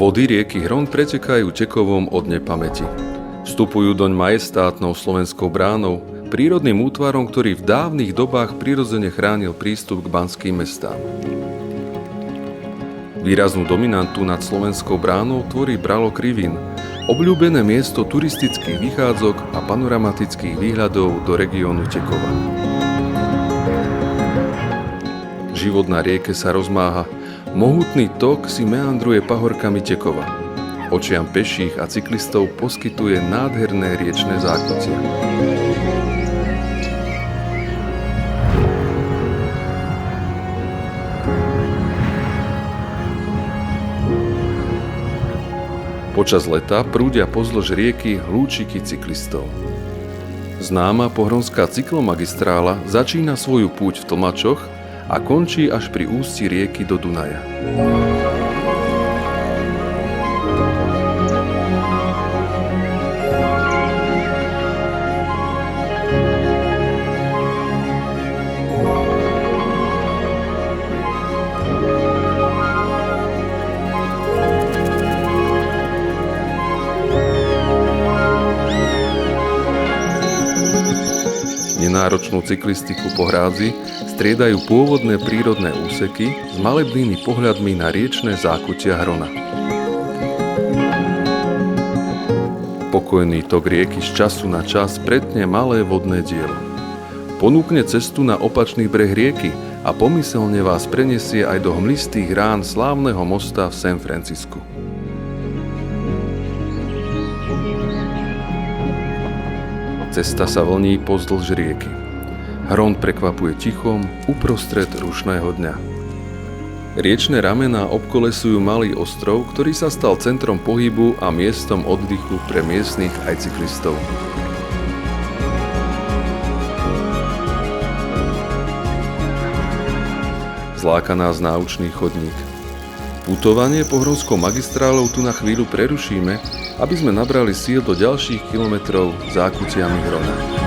Vody rieky Hron pretekajú Tekovom od nepamäti. Vstupujú doň majestátnou slovenskou bránou, prírodným útvarom, ktorý v dávnych dobách prirodzene chránil prístup k banským mestám. Výraznú dominantu nad slovenskou bránou tvorí Bralo Krivín, obľúbené miesto turistických vychádzok a panoramatických výhľadov do regiónu Tekova. Život na rieke sa rozmáha, mohutný tok si meandruje pahorkami Tekova. Očiam peších a cyklistov poskytuje nádherné riečne zákutia. Počas leta prúdia pozdĺž rieky hlúčiky cyklistov. Známa pohronská cyklomagistrála začína svoju púť v Tlmačoch a končí až pri ústí rieky do Dunaja. Nenáročnú cyklistiku po hrádzi striedajú pôvodné prírodné úseky s malebnými pohľadmi na riečne zákutia Hrona. Pokojný tok rieky z času na čas pretne malé vodné dielo. Ponúkne cestu na opačný breh rieky a pomyselne vás prenesie aj do hmlistých rán slávneho mosta v San Francisku. Cesta sa vlní pozdĺž rieky. Hron prekvapuje tichom uprostred rušného dňa. Riečne ramená obkolesujú malý ostrov, ktorý sa stal centrom pohybu a miestom oddychu pre miestnych aj cyklistov. Zláka nás náučný chodník. Putovanie pohronskou magistrálou tu na chvíľu prerušíme, aby sme nabrali síl do ďalších kilometrov zákutiami Hrona.